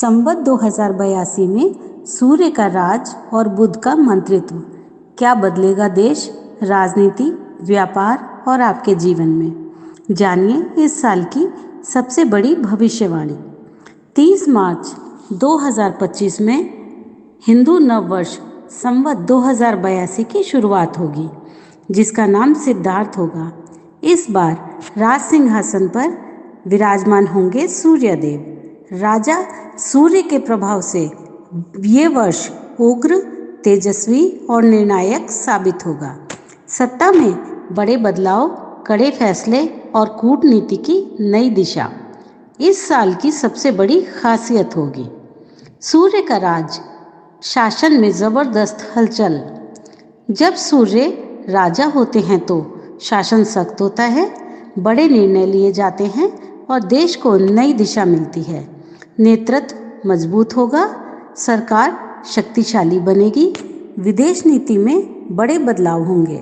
संवत 2082 में सूर्य का राज और बुध का मंत्रित्व। क्या बदलेगा देश, राजनीति, व्यापार और आपके जीवन में? जानिए इस साल की सबसे बड़ी भविष्यवाणी। 30 मार्च 2025 में हिंदू नववर्ष संवत 2082 की शुरुआत होगी, जिसका नाम सिद्धार्थ होगा। इस बार राज सिंहासन पर विराजमान होंगे सूर्यदेव। राजा सूर्य के प्रभाव से ये वर्ष उग्र, तेजस्वी और निर्णायक साबित होगा। सत्ता में बड़े बदलाव, कड़े फैसले और कूटनीति की नई दिशा इस साल की सबसे बड़ी खासियत होगी। सूर्य का राज, शासन में जबरदस्त हलचल। जब सूर्य राजा होते हैं तो शासन सख्त होता है, बड़े निर्णय लिए जाते हैं और देश को नई दिशा मिलती है। नेतृत्व मजबूत होगा, सरकार शक्तिशाली बनेगी, विदेश नीति में बड़े बदलाव होंगे,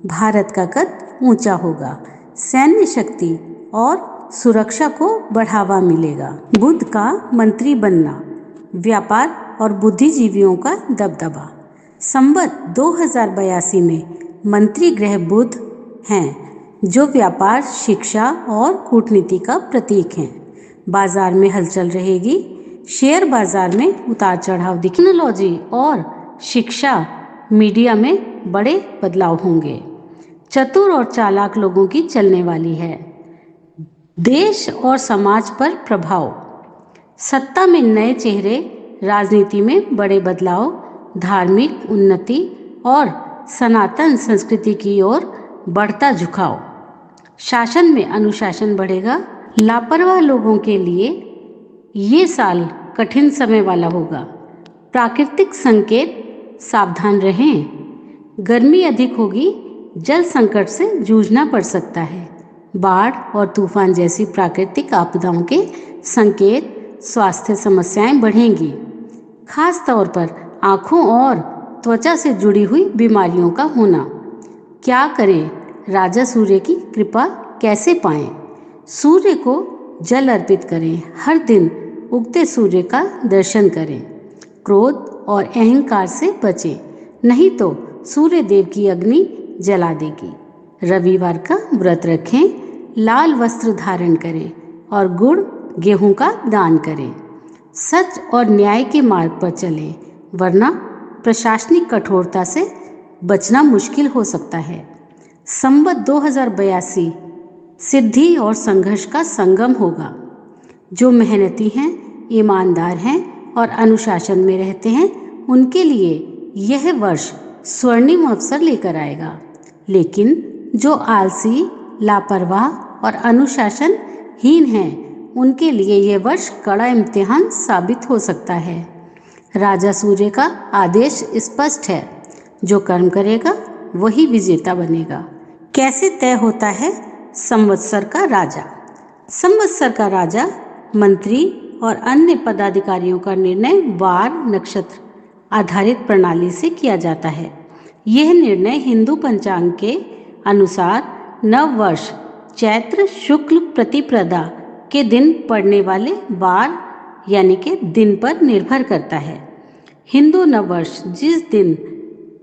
भारत का कद ऊंचा होगा, सैन्य शक्ति और सुरक्षा को बढ़ावा मिलेगा। बुध का मंत्री बनना, व्यापार और बुद्धिजीवियों का दबदबा। संवत 2082 में मंत्री ग्रह बुध हैं, जो व्यापार, शिक्षा और कूटनीति का प्रतीक हैं। बाजार में हलचल रहेगी, शेयर बाजार में उतार चढ़ाव दिखेंगे। टेक्नोलॉजी और शिक्षा, मीडिया में बड़े बदलाव होंगे। चतुर और चालाक लोगों की चलने वाली है। देश और समाज पर प्रभाव, सत्ता में नए चेहरे, राजनीति में बड़े बदलाव, धार्मिक उन्नति और सनातन संस्कृति की ओर बढ़ता झुकाव। शासन में अनुशासन बढ़ेगा। लापरवाह लोगों के लिए ये साल कठिन समय वाला होगा। प्राकृतिक संकेत, सावधान रहें। गर्मी अधिक होगी, जल संकट से जूझना पड़ सकता है। बाढ़ और तूफान जैसी प्राकृतिक आपदाओं के संकेत, स्वास्थ्य समस्याएं बढ़ेंगी, खास तौर पर आँखों और त्वचा से जुड़ी हुई बीमारियों का होना। क्या करें? राजा सूर्य की कृपा कैसे पाएं? सूर्य को जल अर्पित करें। हर दिन उगते सूर्य का दर्शन करें। क्रोध और अहंकार से बचें, नहीं तो सूर्य देव की अग्नि जला देगी। रविवार का व्रत रखें, लाल वस्त्र धारण करें और गुड़ गेहूं का दान करें। सच और न्याय के मार्ग पर चलें, वरना प्रशासनिक कठोरता से बचना मुश्किल हो सकता है। संवत 2082 सिद्धि और संघर्ष का संगम होगा। जो मेहनती हैं, ईमानदार हैं और अनुशासन में रहते हैं, उनके लिए यह वर्ष स्वर्णिम अवसर लेकर आएगा। लेकिन जो आलसी, लापरवाह और अनुशासनहीन हैं, उनके लिए यह वर्ष कड़ा इम्तिहान साबित हो सकता है। राजा सूर्य का आदेश स्पष्ट है, जो कर्म करेगा वही विजेता बनेगा। कैसे तय होता है संवत्सर का राजा? संवत्सर का राजा मंत्री और अन्य पदाधिकारियों का निर्णय वार, नक्षत्र आधारित प्रणाली से किया जाता है। यह निर्णय हिंदू पंचांग के अनुसार नव वर्ष चैत्र शुक्ल प्रतिपदा के दिन पड़ने वाले वार यानी के दिन पर निर्भर करता है। हिंदू नववर्ष जिस दिन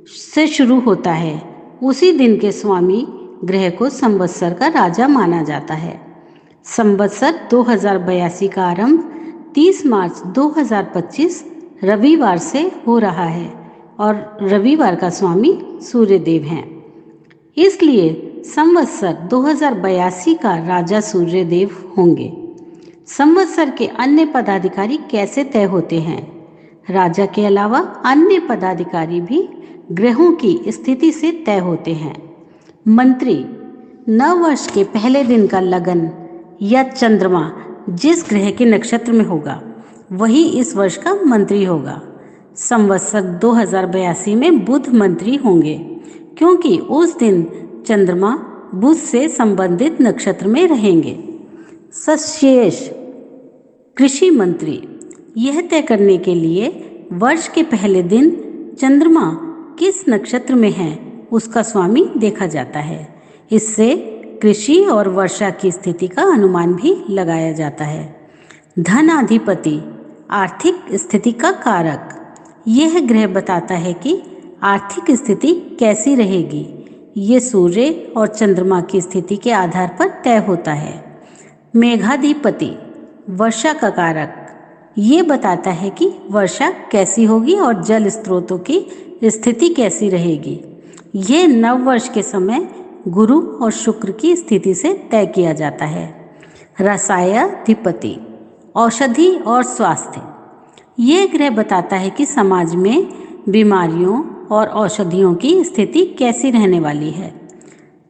से शुरू होता है, उसी दिन के स्वामी ग्रह को संवत्सर का राजा माना जाता है। संवत्सर 2082 का आरंभ 30 मार्च 2025 रविवार से हो रहा है और रविवार का स्वामी सूर्यदेव हैं। इसलिए संवत्सर 2082 का राजा सूर्यदेव होंगे। संवत्सर के अन्य पदाधिकारी कैसे तय होते हैं? राजा के अलावा अन्य पदाधिकारी भी ग्रहों की स्थिति से तय होते हैं। मंत्री, नव वर्ष के पहले दिन का लगन या चंद्रमा जिस ग्रह के नक्षत्र में होगा, वही इस वर्ष का मंत्री होगा। संवत्सर 2082 में बुध मंत्री होंगे, क्योंकि उस दिन चंद्रमा बुध से संबंधित नक्षत्र में रहेंगे। सशेष कृषि मंत्री, यह तय करने के लिए वर्ष के पहले दिन चंद्रमा किस नक्षत्र में है, उसका स्वामी देखा जाता है। इससे कृषि और वर्षा की स्थिति का अनुमान भी लगाया जाता है। धनाधिपति, आर्थिक स्थिति का कारक। यह ग्रह बताता है कि आर्थिक स्थिति कैसी रहेगी। ये सूर्य और चंद्रमा की स्थिति के आधार पर तय होता है। मेघाधिपति वर्षा का कारक। ये बताता है कि वर्षा कैसी होगी और जल स्रोतों की स्थिति कैसी रहेगी। ये नव वर्ष के समय गुरु और शुक्र की स्थिति से तय किया जाता है। रसायाधिपति औषधि और स्वास्थ्य। ये ग्रह बताता है कि समाज में बीमारियों और औषधियों की स्थिति कैसी रहने वाली है।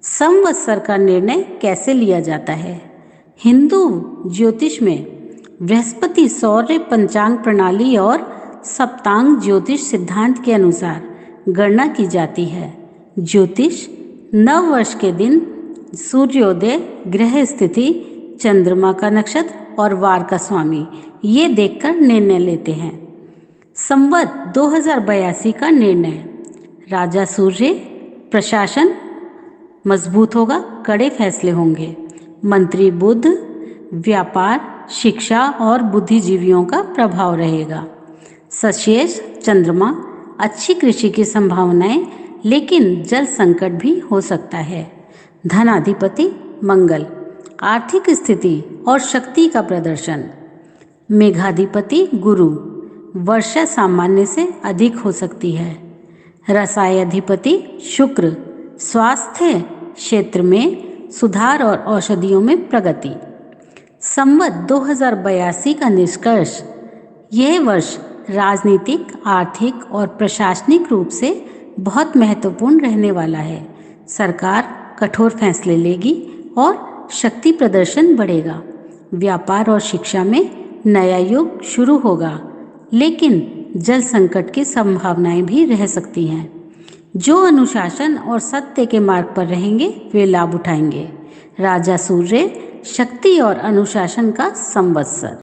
संवत्सर का निर्णय कैसे लिया जाता है। हिंदू ज्योतिष में बृहस्पति सौर्य पंचांग प्रणाली और सप्तांग ज्योतिष सिद्धांत के अनुसार गणना की जाती है। ज्योतिष नव वर्ष के दिन सूर्योदय, ग्रह स्थिति, चंद्रमा का नक्षत्र और वार का स्वामी ये देखकर निर्णय लेते हैं। संवत 2082 का निर्णय। राजा सूर्य, प्रशासन मजबूत होगा, कड़े फैसले होंगे। मंत्री बुध, व्यापार, शिक्षा और बुद्धिजीवियों का प्रभाव रहेगा। सशेष चंद्रमा, अच्छी कृषि की संभावनाएं, लेकिन जल संकट भी हो सकता है। धनाधिपति मंगल, आर्थिक स्थिति और शक्ति का प्रदर्शन। मेघाधिपति गुरु, वर्षा सामान्य से अधिक हो सकती है। रसायाधिपति शुक्र, स्वास्थ्य क्षेत्र में सुधार और औषधियों में प्रगति। संवत 2082 का निष्कर्ष। यह वर्ष राजनीतिक, आर्थिक और प्रशासनिक रूप से बहुत महत्वपूर्ण रहने वाला है। सरकार कठोर फैसले लेगी और शक्ति प्रदर्शन बढ़ेगा। व्यापार और शिक्षा में नया युग शुरू होगा, लेकिन जल संकट की संभावनाएं भी रह सकती हैं। जो अनुशासन और सत्य के मार्ग पर रहेंगे वे लाभ उठाएंगे। राजा सूर्य, शक्ति और अनुशासन का संवत्सर।